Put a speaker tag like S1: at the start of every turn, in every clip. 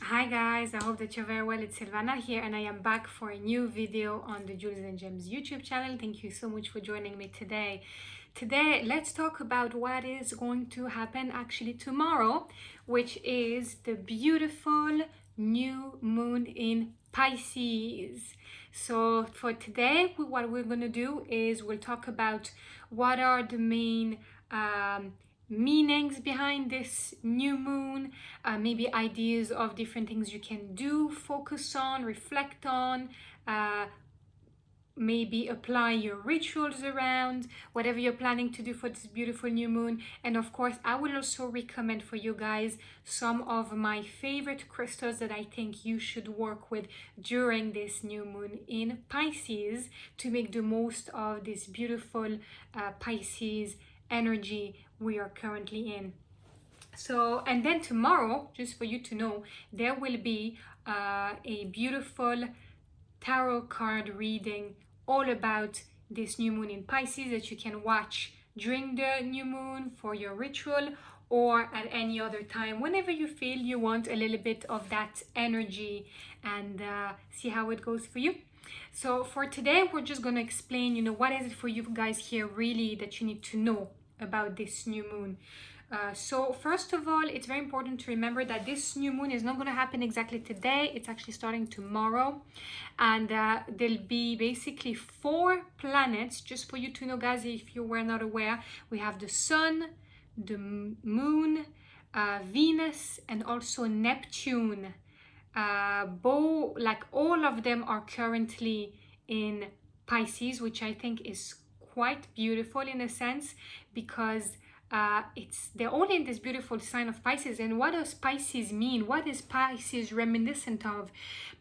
S1: Hi guys, I hope that you're very well. It's Sylvana here and I am back for a new video on the Jewels and Gems YouTube channel. Thank you so much for joining me today. Today, let's talk about what is going to happen actually tomorrow, which is the beautiful new moon in Pisces. So for today, what we're going to do is we'll talk about what are the main meanings behind this new moon, maybe ideas of different things you can do, focus on, reflect on, maybe apply your rituals around whatever you're planning to do for this beautiful new moon. And of course, I will also recommend for you guys some of my favorite crystals that I think you should work with during this new moon in Pisces to make the most of this beautiful Pisces energy we are currently in. So, and then tomorrow, just for you to know, there will be a beautiful tarot card reading all about this new moon in Pisces that you can watch during the new moon for your ritual or at any other time whenever you feel you want a little bit of that energy and see how it goes for you. So for today, we're just going to explain, what is it for you guys here really that you need to know about this new moon. So first of all, it's very important to remember that this new moon is not going to happen exactly today. It's actually starting tomorrow, and there'll be basically 4 planets. Just for you to know, guys, if you were not aware, we have the sun, the moon, Venus, and also Neptune. All of them are currently in Pisces, which I think is quite beautiful in a sense, because they're all in this beautiful sign of Pisces. And what does Pisces mean? What is Pisces reminiscent of?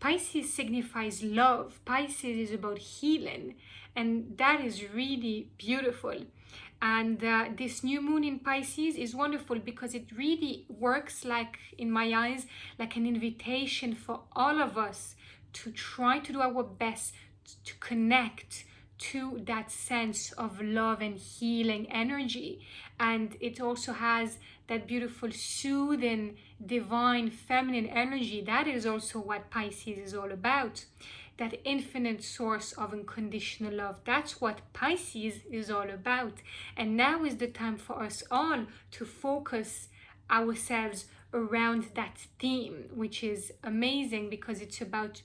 S1: Pisces signifies love. Pisces is about healing, and that is really beautiful. And this new moon in Pisces is wonderful because it really works, like, in my eyes, like an invitation for all of us to try to do our best to connect to that sense of love and healing energy. And it also has that beautiful soothing divine feminine energy. That is also what Pisces is all about, that infinite source of unconditional love. That's what Pisces is all about. And now is the time for us all to focus ourselves around that theme, which is amazing because it's about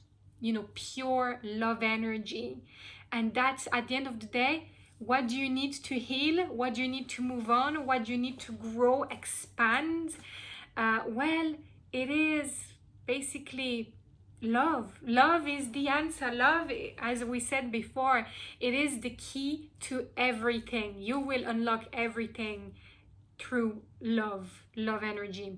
S1: pure love energy. And that's, at the end of the day, what do you need to heal? What do you need to move on? What do you need to grow, expand? Well, it is basically love. Love is the answer. Love, as we said before, it is the key to everything. You will unlock everything through love energy.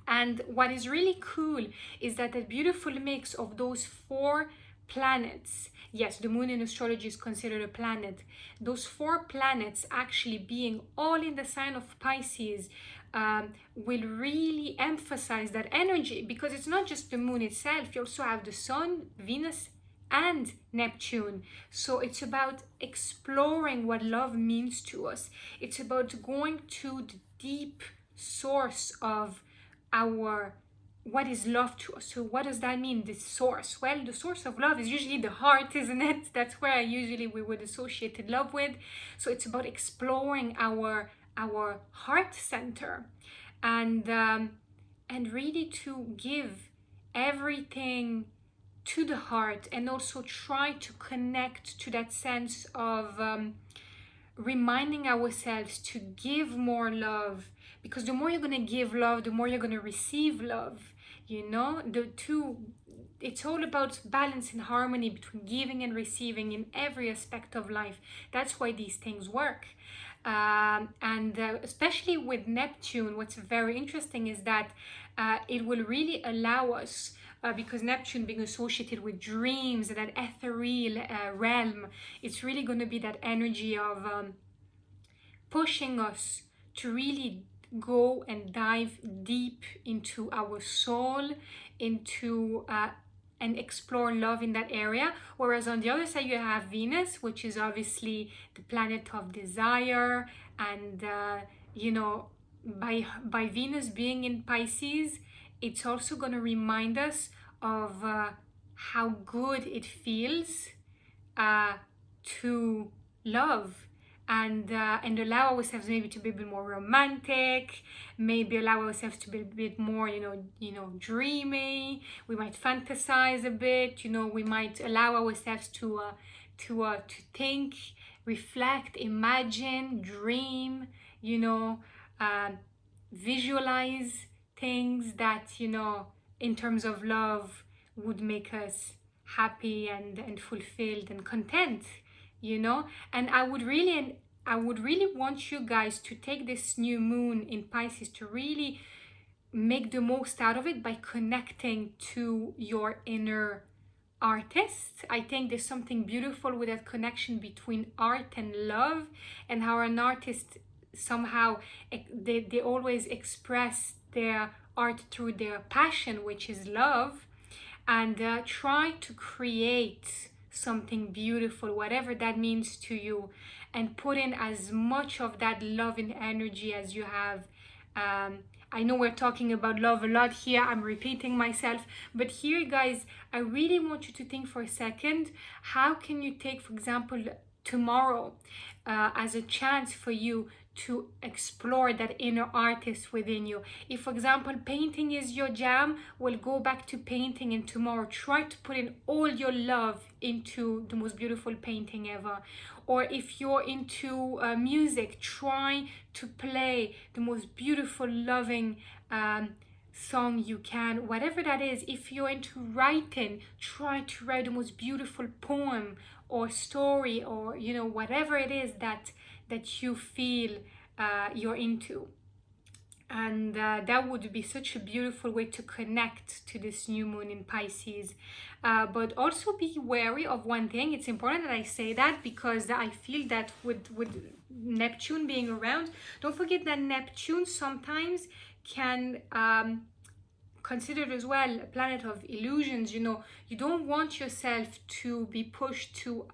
S1: And what is really cool is that the beautiful mix of those 4 planets, yes, the moon in astrology is considered a planet, those 4 planets actually being all in the sign of Pisces will really emphasize that energy, because it's not just the moon itself. You also have the sun, Venus, and Neptune. So it's about exploring what love means to us. It's about going to the deep source of what is love to us. So what does that mean, this source? Well, the source of love is usually the heart, isn't it? That's where usually we would associate love with. So it's about exploring our heart center and really to give everything to the heart, and also try to connect to that sense of reminding ourselves to give more love, because the more you're going to give love, the more you're going to receive love. It's all about balance and harmony between giving and receiving in every aspect of life. That's why these things work. Especially with Neptune, what's very interesting is that it will really allow us, because Neptune being associated with dreams, that ethereal realm, it's really going to be that energy of pushing us to really go and dive deep into our soul, into and explore love in that area. Whereas on the other side, you have Venus, which is obviously the planet of desire, and by Venus being in Pisces, it's also going to remind us of how good it feels to love, and allow ourselves maybe to be a bit more romantic, maybe allow ourselves to be a bit more, dreamy. We might fantasize a bit, we might allow ourselves to think, reflect, imagine, dream, visualize things that, in terms of love, would make us happy and fulfilled and content, and I would really want you guys to take this new moon in Pisces to really make the most out of it by connecting to your inner artist. I think there's something beautiful with that connection between art and love, and how an artist somehow they always express their art through their passion, which is love, and try to create something beautiful, whatever that means to you, and put in as much of that love and energy as you have. I know we're talking about love a lot here, I'm repeating myself, but here, guys, I really want you to think for a second, how can you take, for example, tomorrow as a chance for you to explore that inner artist within you. If, for example, painting is your jam, well, go back to painting, and tomorrow try to put in all your love into the most beautiful painting ever. Or if you're into music, try to play the most beautiful, loving song you can, whatever that is. If you're into writing, try to write the most beautiful poem or story, or whatever it is that you feel you're into. And that would be such a beautiful way to connect to this new moon in Pisces. But also be wary of one thing. It's important that I say that, because I feel that with Neptune being around, don't forget that Neptune sometimes can considered as well a planet of illusions. You don't want yourself to be pushed to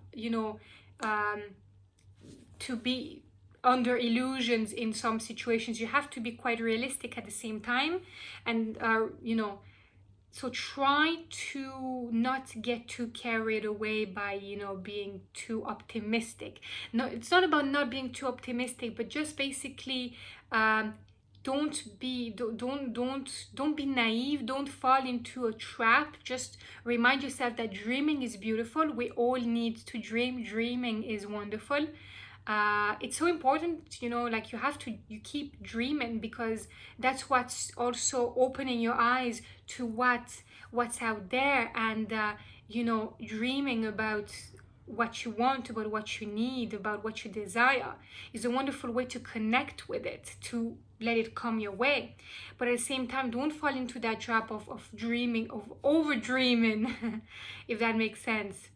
S1: to be under illusions in some situations. You have to be quite realistic at the same time, and so try to not get too carried away by being too optimistic. No, it's not about not being too optimistic, but just basically don't be naive. Don't fall into a trap. Just remind yourself that dreaming is beautiful. We all need to dream. Dreaming is wonderful. It's so important, you keep dreaming, because that's what's also opening your eyes to what's out there, and dreaming about what you want, about what you need, about what you desire is a wonderful way to connect with it, to let it come your way. But at the same time, don't fall into that trap of dreaming, of over dreaming, if that makes sense.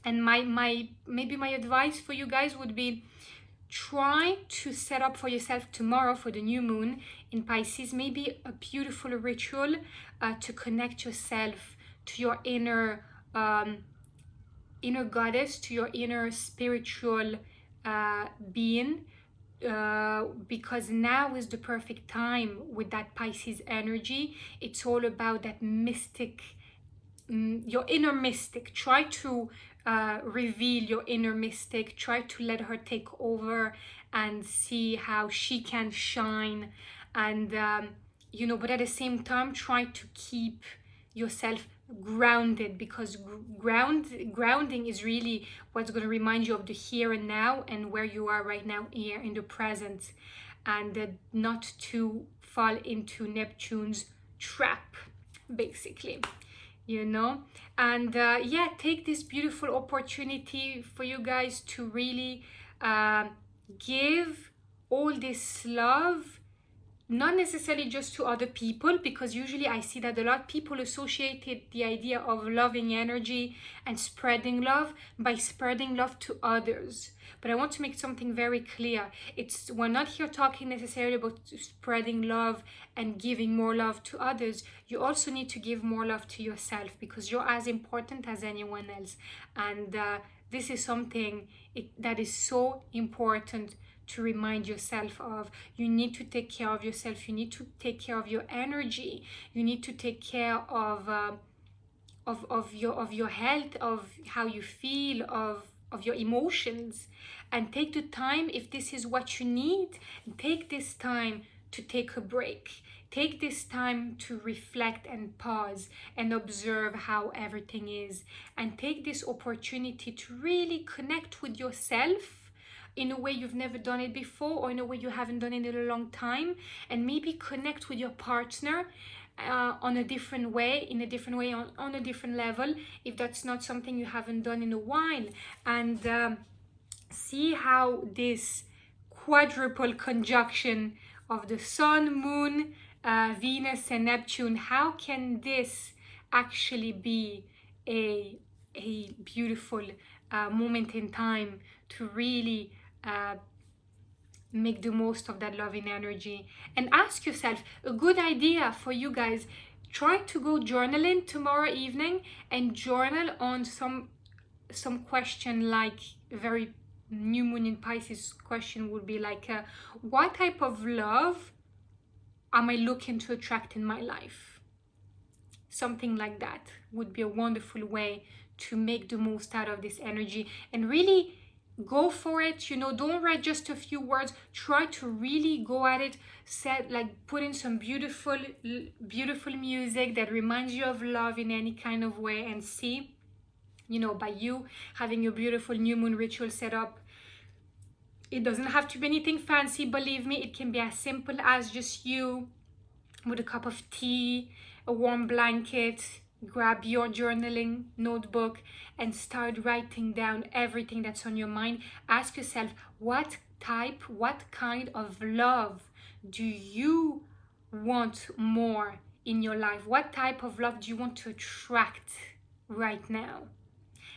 S1: And maybe my advice for you guys would be, try to set up for yourself tomorrow, for the new moon in Pisces, maybe a beautiful ritual to connect yourself to your inner goddess, to your inner spiritual being, because now is the perfect time with that Pisces energy. It's all about that mystic, your inner mystic. Try to reveal your inner mystic. Try to let her take over and see how she can shine, and but at the same time, try to keep yourself grounded, because grounding is really what's going to remind you of the here and now, and where you are right now, here in the present, and not to fall into Neptune's trap, basically. And take this beautiful opportunity for you guys to really give all this love, not necessarily just to other people, because usually I see that a lot of people associated the idea of loving energy and spreading love by spreading love to others. But I want to make something very clear. We're not here talking necessarily about spreading love and giving more love to others. You also need to give more love to yourself, because you're as important as anyone else. And this is something that is so important to remind yourself of. You need to take care of yourself. You need to take care of your energy. You need to take care of your health, of how you feel, of your emotions. And take the time, if this is what you need, take this time to take a break. Take this time to reflect and pause and observe how everything is. And take this opportunity to really connect with yourself in a way you've never done it before, or in a way you haven't done it in a long time. And maybe connect with your partner on a different way, on a different level, if that's not something you haven't done in a while. And see how this quadruple conjunction of the Sun, Moon, Venus and Neptune, how can this actually be a beautiful moment in time to really make the most of that loving energy. And ask yourself, a good idea for you guys, try to go journaling tomorrow evening and journal on some question, like very new moon in Pisces question would be like, what type of love am I looking to attract in my life? Something like that would be a wonderful way to make the most out of this energy and really go for it. You know, don't write just a few words. Try to really go at it. Put in some beautiful music that reminds you of love in any kind of way, and see, you know, by you having your beautiful new moon ritual set up, it doesn't have to be anything fancy, believe me. It can be as simple as just you with a cup of tea, a warm blanket, grab your journaling notebook and start writing down everything that's on your mind. Ask yourself, what kind of love do you want more in your life? What type of love do you want to attract right now?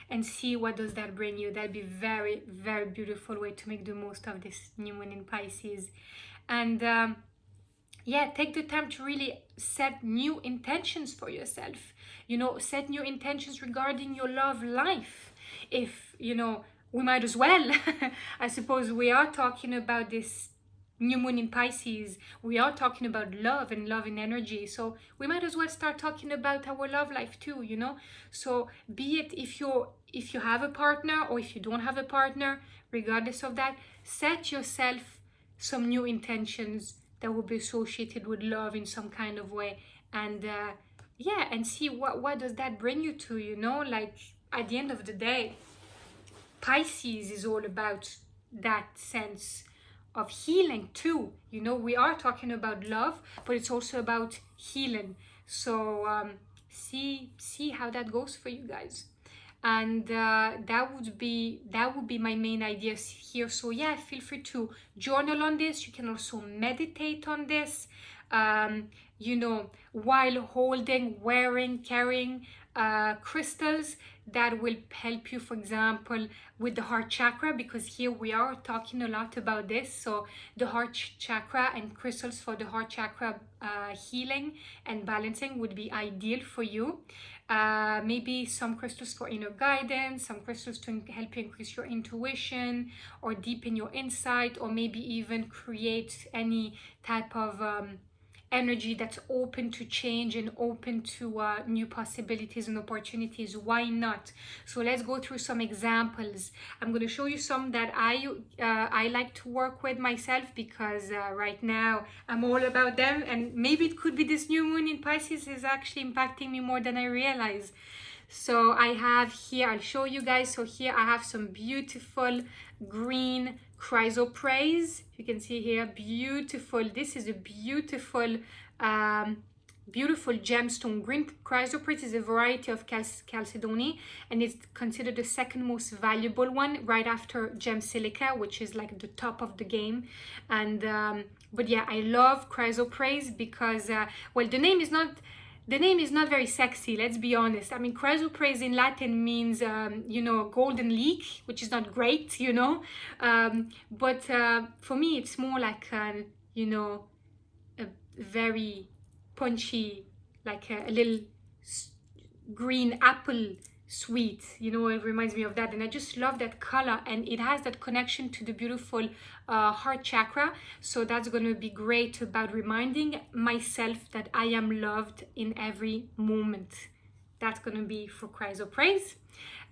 S1: And see what does that bring you. That'd be very, very beautiful way to make the most of this new moon in Pisces. And yeah, take the time to really set new intentions for yourself. You know, set new intentions regarding your love life. If, you know, we might as well, I suppose we are talking about this new moon in Pisces. We are talking about love and love and energy. So we might as well start talking about our love life too, you know. So be it if you have a partner or if you don't have a partner, regardless of that, set yourself some new intentions that will be associated with love in some kind of way. And yeah, and see what does that bring you to, you know. Like, at the end of the day, Pisces is all about that sense of healing too. You know, we are talking about love, but it's also about healing. So see how that goes for you guys. And that would be my main ideas here. So yeah, feel free to journal on this. You can also meditate on this, you know, while wearing, carrying crystals that will help you, for example, with the heart chakra, because here we are talking a lot about this. So the heart chakra and crystals for the heart chakra healing and balancing would be ideal for you. Maybe some crystals for inner guidance, some crystals to help you increase your intuition or deepen your insight, or maybe even create any type of energy that's open to change and open to new possibilities and opportunities. Why not? So let's go through some examples. I'm going to show you some that I like to work with myself, because right now I'm all about them, and maybe it could be this new moon in Pisces is actually impacting me more than I realize. So I have here, I'll show you guys. So here I have some beautiful green chrysoprase. You can see here, beautiful. This is a beautiful beautiful gemstone. Green chrysoprase is a variety of chalcedony, and it's considered the second most valuable one, right after gem silica, which is like the top of the game. And but yeah, I love chrysoprase because well, the name is not very sexy, let's be honest. I mean, chrysoprase in Latin means, you know, golden leek, which is not great, you know. But for me, it's more like, you know, a very punchy, like a little green apple sweet, you know, it reminds me of that. And I just love that color, and it has that connection to the beautiful heart chakra. So that's going to be great about reminding myself that I am loved in every moment. That's going to be for Chrysopraise.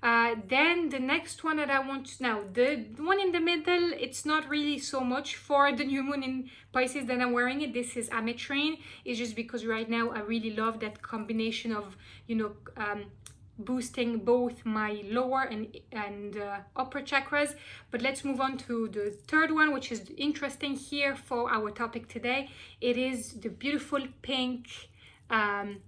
S1: Then the next one that I want now, the one in the middle, it's not really so much for the new moon in Pisces that I'm wearing it. This is ametrine. It's just because right now I really love that combination of, you know, boosting both my lower and upper chakras. But let's move on to the third one, which is interesting here for our topic today. It is the beautiful pink Kunzite.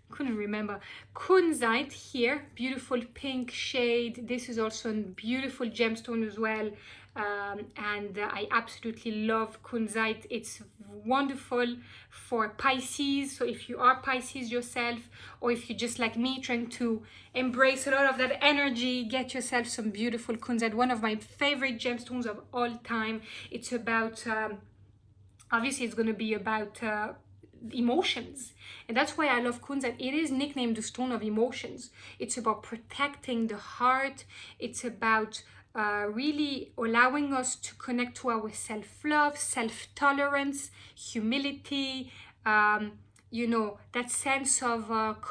S1: Couldn't remember. Kunzite here, beautiful pink shade. This is also a beautiful gemstone as well. And I absolutely love Kunzite. It's wonderful for Pisces. So if you are Pisces yourself, or if you're just like me trying to embrace a lot of that energy, get yourself some beautiful Kunzite. One of my favorite gemstones of all time. It's about, obviously it's going to be about emotions, and that's why I love Kunzite. It is nicknamed the stone of emotions. It's about protecting the heart. It's about really allowing us to connect to our self-love, self-tolerance, humility, you know, that sense of not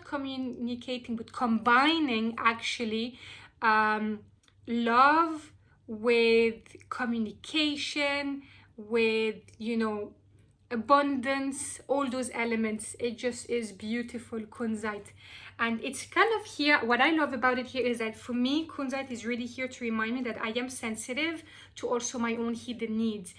S1: communicating, but combining actually love with communication, with, you know, abundance, all those elements. It just is beautiful, Kunzite. And it's kind of here, what I love about it here is that for me, Kunzite is really here to remind me that I am sensitive to also my own hidden needs.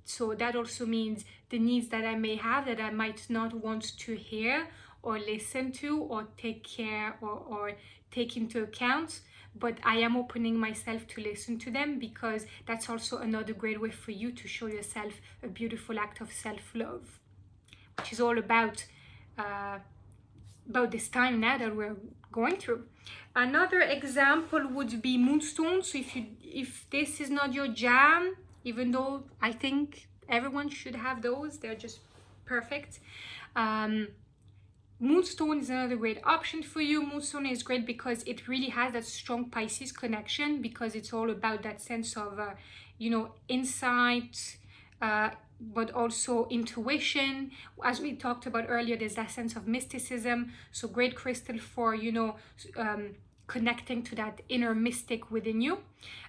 S1: So that also means the needs that I may have that I might not want to hear or listen to or take care or take into account, but I am opening myself to listen to them, because that's also another great way for you to show yourself a beautiful act of self-love, which is all about this time now that we're going through. Another example would be moonstones. So if this is not your jam, even though I think everyone should have those, they're just perfect. Moonstone is another great option for you. Moonstone is great because it really has that strong Pisces connection, because it's all about that sense of, you know, insight, but also intuition. As we talked about earlier, there's that sense of mysticism. So great crystal for, you know, connecting to that inner mystic within you.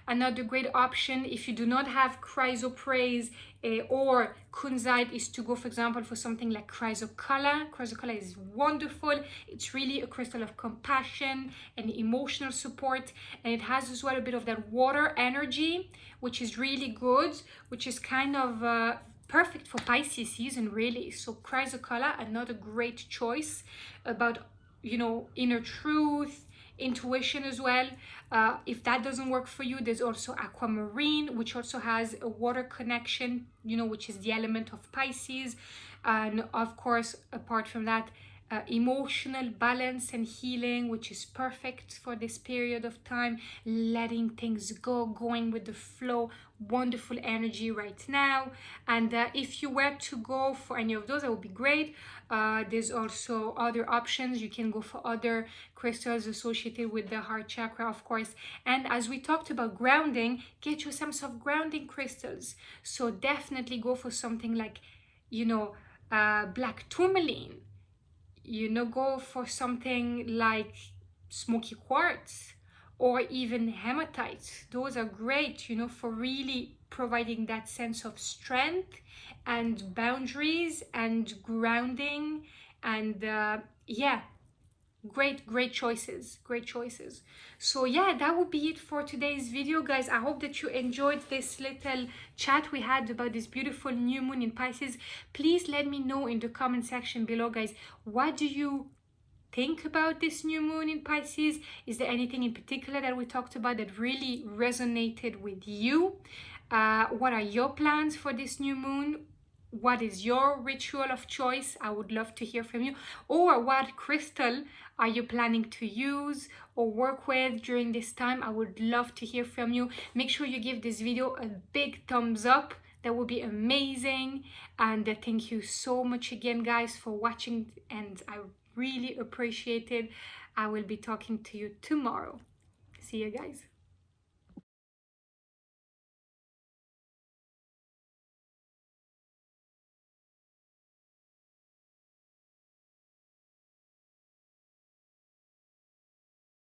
S1: Another great option, if you do not have Chrysopraise or Kunzite, is to go, for example, for something like Chrysocolla. Chrysocolla is wonderful. It's really a crystal of compassion and emotional support, and it has as well a bit of that water energy, which is really good, which is kind of perfect for Pisces season, really. So Chrysocolla, another great choice about, you know, inner truth, intuition as well. If that doesn't work for you, there's also aquamarine, which also has a water connection, you know, which is the element of Pisces. And of course, apart from that, emotional balance and healing, which is perfect for this period of time, letting things go, going with the flow, wonderful energy right now. And if you were to go for any of those, that would be great. There's also other options. You can go for other crystals associated with the heart chakra, of course. And as we talked about grounding, get you some grounding crystals. So definitely go for something like, you know, black tourmaline. You know, go for something like smoky quartz or even hematite. Those are great, you know, for really providing that sense of strength and boundaries and grounding. And yeah, great choices. So yeah, that would be it for today's video, guys. I hope that you enjoyed this little chat we had about this beautiful new moon in Pisces. Please let me know in the comment section below, guys, what do you think about this new moon in Pisces? Is there anything in particular that we talked about that really resonated with you? What are your plans for this new moon? What is your ritual of choice? I would love to hear from you. Or what crystal are you planning to use or work with during this time? I would love to hear from you. Make sure you give this video a big thumbs up. That would be amazing. And thank you so much again, guys, for watching. And I really appreciate it. I will be talking to you tomorrow. See you guys.